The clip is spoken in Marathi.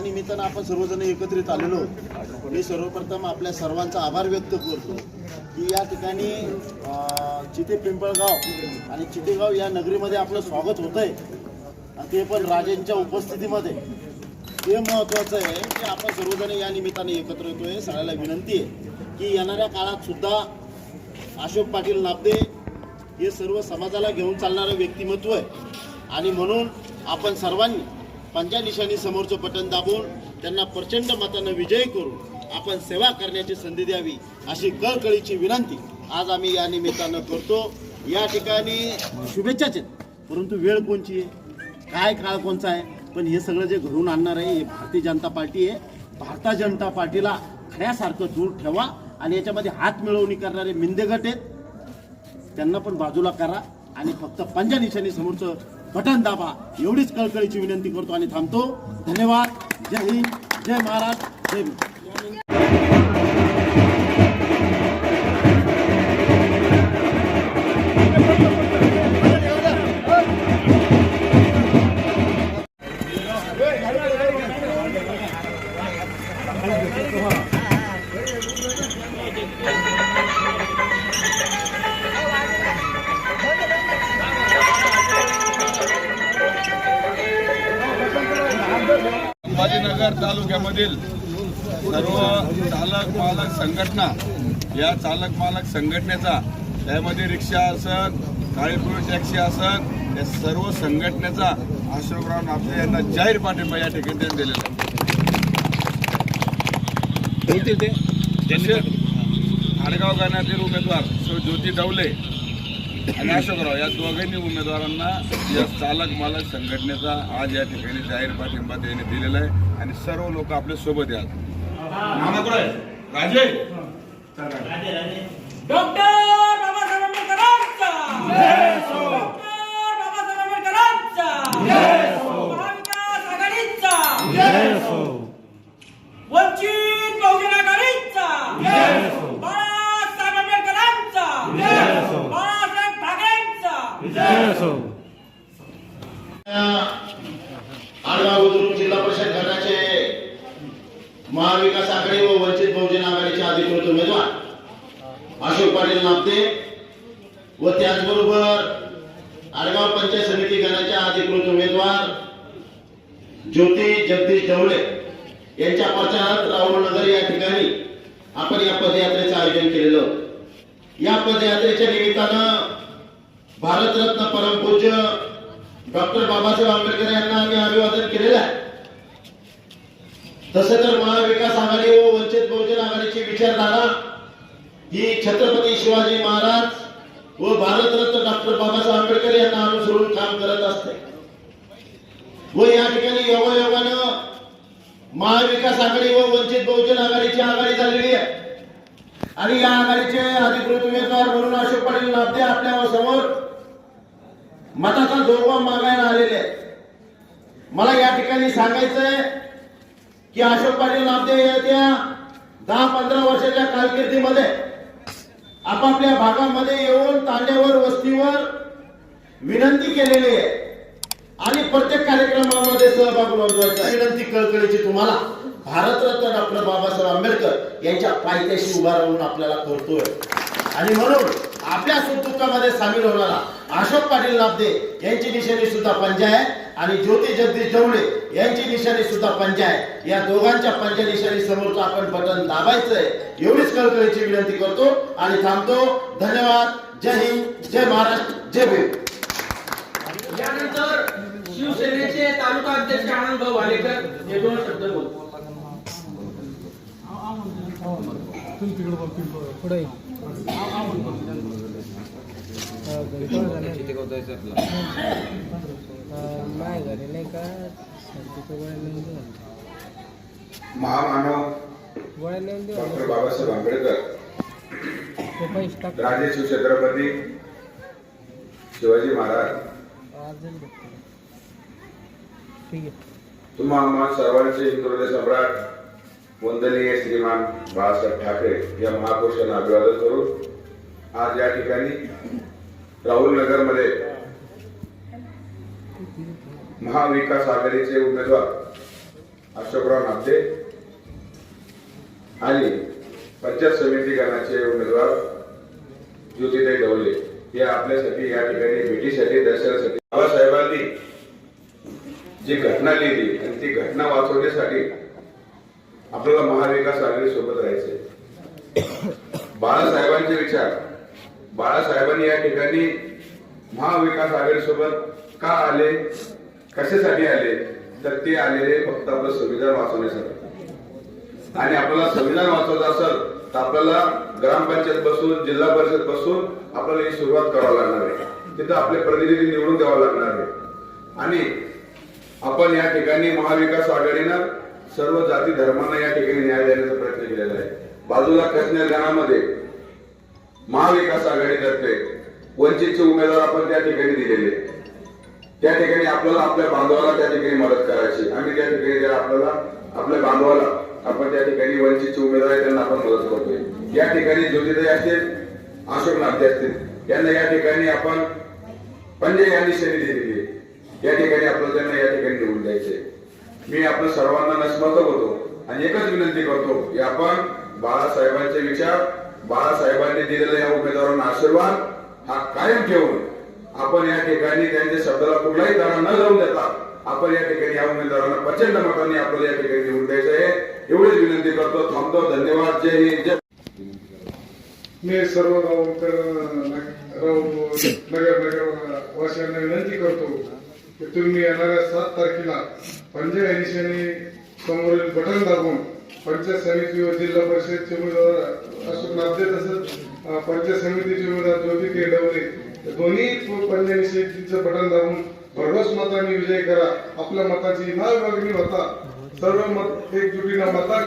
निमित्तानं आपण सर्वजण एकत्रित आलेलो आहोत। मी सर्वप्रथम आपल्या सर्वांचा आभार व्यक्त करतो की या ठिकाणी चिते पिंपळगाव आणि चितेगाव या नगरीमध्ये आपलं स्वागत होत आहे, ते पण राजेंच्या उपस्थितीमध्ये। हे महत्त्वाचं आहे की आपण सर्वजण या निमित्ताने एकत्र येतोय। सगळ्याला विनंती आहे की येणाऱ्या काळात सुद्धा अशोक पाटील नापदे हे सर्व समाजाला घेऊन चालणारं व्यक्तिमत्व आहे आणि म्हणून आपण सर्वांनी पंजा निशाणी समोरचं बटन दाबून त्यांना प्रचंड मतानं विजयी करून आपण सेवा करण्याची संधी द्यावी अशी कळकळीची विनंती आज आम्ही या निमित्तानं करतो। या ठिकाणी शुभेच्छाच आहेत, परंतु वेळ कोणची आहे, काय काळ कोणचा आहे, पण हे सगळं जे घडवून आणणार आहे हे भारतीय जनता पार्टी आहे। भारतीय जनता पार्टीला खऱ्यासारखं दूर ठेवा आणि याच्यामध्ये हात मिळवणी करणारे मिंदे गट आहेत त्यांना पण बाजूला करा आणि फक्त पंजा निशाणी समोरचं बटन दाबा एवढीच कळकळीची विनंती करतो आणि थांबतो। धन्यवाद। जय हिंद, जय महाराष्ट्र, जय भीम। संभाजीनगर तालुक्यामधील सर्व चालक मालक संघटना, या चालक मालक संघटनेचा, त्यामध्ये रिक्षा असन, काळीपुरी टॅक्सी असन, या सर्व संघटनेचा अशोकराव नापदे यांना जाहीर पाठिंबा या ठिकाणी त्यांनी दिलेला आहे। आडगाव गाण्यातील उमेदवार ज्योती डवले आणि अशोकराव या दोघांनी उमेदवारांना या चालक मालक संघटनेचा आज या ठिकाणी जाहीर पाठिंबा त्यांनी दिलेला आहे आणि सर्व लोक आपल्या सोबत याल। राजे डॉक्टर बाबासाहेब आंबेडकरांचा जय हो, डॉक्टर बाबासाहेब आंबेडकरांचा जय हो, महाविकास आघाडीचा जय हो, वंचित बहुजन आघाडीचा जय हो, बाळासाहेब आंबेडकरांचा जय हो, बाळासाहेब ठाकरेंचा जय हो। आडगाव बुद्रुक जिल्हा परिषद गटाचे महाविकास आघाडी व वंचित बहुजन आघाडीचे अधिकृत उमेदवार अशोक पाटील नापदे व त्याचबरोबर आडगाव पंचायत समिती गणाच्या अधिकृत उमेदवार ज्योती जगदीश ढवळे यांच्या प्रचारात राहुल नगर या ठिकाणी आपण या पदयात्रेचं आयोजन केलेलं होतं। या पदयात्रेच्या निमित्तानं भारतरत्न परमपूज्य डॉक्टर बाबासाहेब आंबेडकर यांना आम्ही अभिवादन केलेलं आहे। तसे तर महाविकास आघाडी व वंचित बहुजन आघाडीची विचारधारा ही छत्रपती शिवाजी महाराज व भारतरत्न डॉक्टर बाबासाहेब आंबेडकर यांना अनुसरून काम करत असते व या ठिकाणी योगायोगानं महाविकास आघाडी व वंचित बहुजन आघाडीची आघाडी झालेली आहे आणि या आघाडीचे अधिकृत उमेदवार म्हणून अशोक पाटील नापदे आपल्या समोर मताचा जोरवा मागायला आलेले आहेत। मला या ठिकाणी सांगायचंय की अशोक पाटील नापदे येत्या 10-15 वर्षाच्या कारकिर्दीमध्ये आपापल्या भागामध्ये येऊन तांड्यावर वस्तीवर विनंती केलेली आहे आणि प्रत्येक कार्यक्रमामध्ये सहभाग नोंदवायचा विनंती कळकळीची तुम्हाला भारतरत्न डॉक्टर बाबासाहेब आंबेडकर यांच्या पायथ्याशी उभा राहून आपल्याला करतोय आणि म्हणून आपल्या सुखदुःखामध्ये सामील होणारा अशोक पाटील नापदे यांची निशाणी सुद्धा पंजा आहे आणि ज्योती जगदीश ढवळे यांची निशाणी सुद्धा पंजा आहे। या दोघांच्या पंजा निशाणी समोरचं आपण बटन दाबायचंय एवढीच कळकळीची विनंती करतो आणि थांबतो। धन्यवाद। जय हिंद, जय महाराष्ट्र, जय भीम। यानंतर शिवसेनेचे तालुका अध्यक्ष आनंद भाऊ वालेकर हे दोन शब्द बोलतो। पुढे महामानव डॉक्टर बाबासाहेब आंबेडकर राजे शिवछत्रपती शिवाजी महाराज तुम्हा सर्वांचे हिंदुहृदय सम्राट वंदनीय श्रीमान बाळासाहेब ठाकरे या महापुरुषांना अभिवादन करून आज या ठिकाणी राहुल नगर मध्ये महाविकास आघाडीचे उमेदवार अशोकराव नागदे आणि पंचायत समिती गणाचे उमेदवार ज्योतिताई ढवळे हे आपल्यासाठी या ठिकाणी भेटीसाठी दर्शनासाठी बाबासाहेबांनी जी घटना लिहिली आणि ती घटना वाचवण्यासाठी आपल्याला महाविकास आघाडी सोबत राहायचे. बाळासाहेबांचे विचार, बाळासाहेबांनी या ठिकाणी महाविकास आघाडी सोबत का आले, कशासाठी आले, तर ते आलेले फक्त आपलं संविधान वाचवण्यासाठी. आणि आपल्याला संविधान वाचवायचं असेल तर आपल्याला ग्रामपंचायत बसून, जिल्हा परिषद बसून आपल्याला ही सुरुवात करावी लागणार आहे. तिथं आपले प्रतिनिधी निवडून द्यावा लागणार आहे. आणि आपण या ठिकाणी महाविकास आघाडीनं सर्व जाती धर्मांना या ठिकाणी न्याय देण्याचा प्रयत्न केलेला आहे. बाजूला कसनेर गणामध्ये महाविकास आघाडीतर्फे वंचितचे उमेदवार आपण त्या ठिकाणी दिलेले. त्या ठिकाणी आपल्याला आपल्या बांधवाला त्या ठिकाणी मदत करायची. आम्ही त्या ठिकाणी आपल्याला आपल्या बांधवाला आपण त्या ठिकाणी वंचितचे उमेदवार आहेत त्यांना आपण मदत करतोय. या ठिकाणी ज्योतिताई असतील, अशोक नागदे असतील, यांना या ठिकाणी आपण पंजे यांनी श्रेणी दिलेली आहे. या ठिकाणी आपल्याला त्यांना या ठिकाणी निवडून द्यायचे. मी आपण सर्वांना नतमस्तक होतो आणि एकच विनंती करतो की आपण बाळासाहेबांचे विचार, बाळासाहेबांनी दिलेला या उमेदवारांना आशीर्वाद हा कायम ठेवून आपण या ठिकाणी त्यांच्या शब्दाला कुठलाही तडा न जाऊन देता आपण या ठिकाणी या उमेदवारांना प्रचंड मतांनी आपल्याला या ठिकाणी निवडून द्यायचं आहे. एवढीच विनंती करतो. थांबतो. धन्यवाद. जय हिंद. जय. मी सर्व नगर वासियांना विनंती करतो की तुम्ही येणाऱ्या 7 तारखेला पंजे या दिशेने समोरील बटन दाबून पंचायत समिती व जिल्हा परिषदचे उमेदवार अशोक नागदे तसंच पंचायत समितीचे उमेदवार ज्योतिताई ढवळे दोन्ही पंचायतीचं बटन दाबून भरघोस मतांनी विजय करा. आपल्या मताची न विभागणी होता सर्व मत एकजुटीनं मता